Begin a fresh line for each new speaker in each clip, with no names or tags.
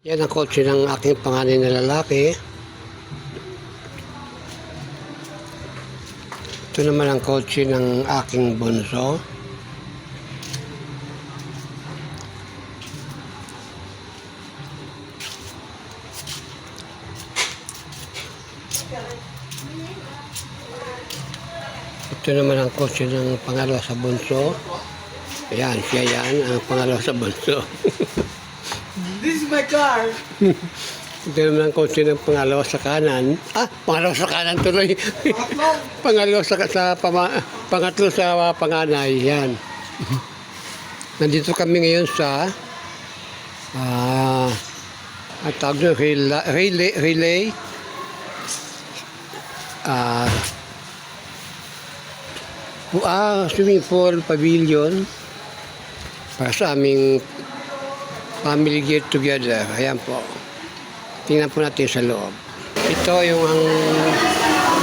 Yan ang kotse ng aking panganay na lalaki. Ito naman ang kotse ng aking bunso. Ito naman ang kotse ng pangalawa sa bunso. Ayan, siya yan, ang pangalawa sa bunso.
This is my car.
Ito naman ang kotse ng pangalawa sa kanan. Pangalawa sa kanan tuloy. Pangatlo sa panganay. Yan. Nandito kami ngayon sa ang tawag doon, relay. Swimming pool pavilion para sa aming family get together. Ayan po. Tingnan po natin sa loob. Ito yung ang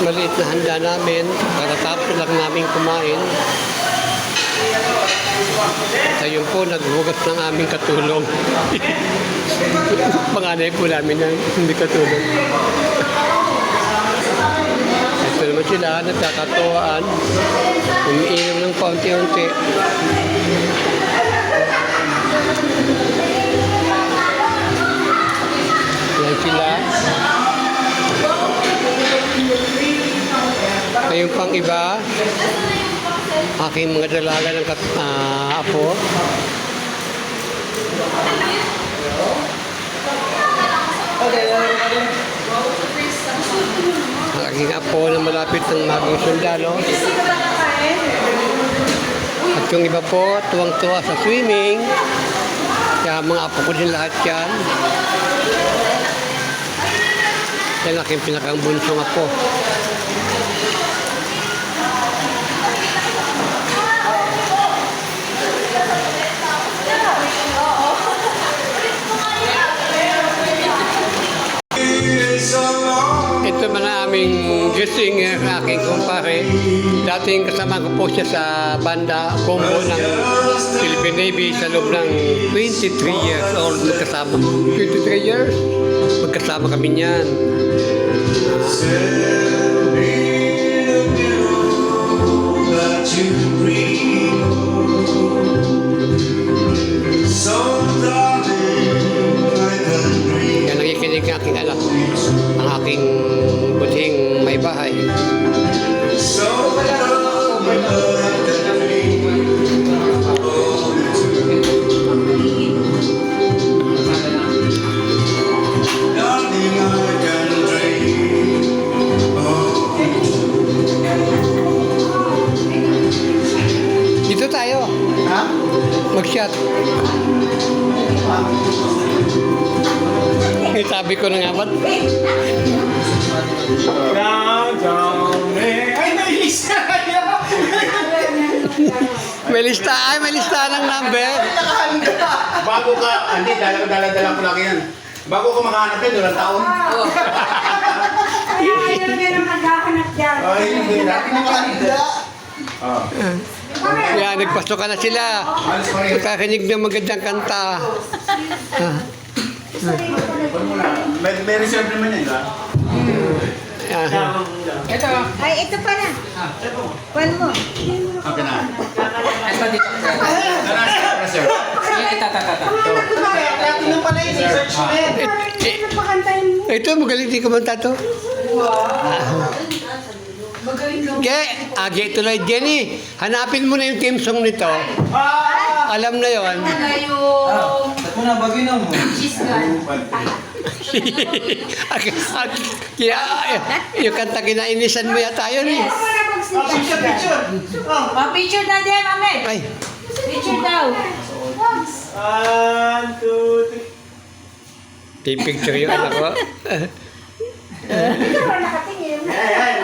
maliit na handa namin. Katatapos lang namin kumain. At ayun po, naghugas ng aming katulong. Panganay po namin ng hindi katulong. Ito naman sila, nagkakatuwaan. Umiinom ng paunti-unti. Yan sila. Ngayong pang iba, aking mga dalaga ng apo. Ang aking apo na malapit ng maging sundalo. At yung iba po, tuwang-tuwa sa swimming. Kaya mga apo ko din lahat yan. Yan aking pinakang bunsong apo. Ito man ang aming singer, aking kumpare. Dating kasama ko po siya sa banda combo ng Philippine Navy sa loob ng 23 years old magkasama. 23 years? Magkasama kami niyan. Yan nakikinig ng aking anak. Ang aking buting may bahay. Dito tayo. Mag-shot. Sabi ko na nga ba't?
Ay, may lista.
May lista. May lista ng number.
Bago ka, hindi, dala ko laki yan. Bago ka makahanap yan, walang taon.
Kaya ayaw niya na maghahanap dyan.
Ay, hindi, natin ang kanila.
Yan, nagpasok ka na sila. Nakakinig ng magandang kanta.
May reserve naman yan, ba?
Ay, ito pa na. One mo.
Okay na.
Ito dito.
Reserve.
Natin na pala yung research mo yan.
Ano pa kantahin mo?
Ito, magaling di kumanta to. Age tuloy, Jenny. Hanapin mo na yung team song nito. Alam na yon.
Ba't mo na bagay na mo?
Yung kanta kinainisan mo yata yun eh.
Picture.
Picture na din, mami.
Ay,
Picture daw.
1, 2, 3.
picture yung anak ko.
Ito, nakatingin.
Ay,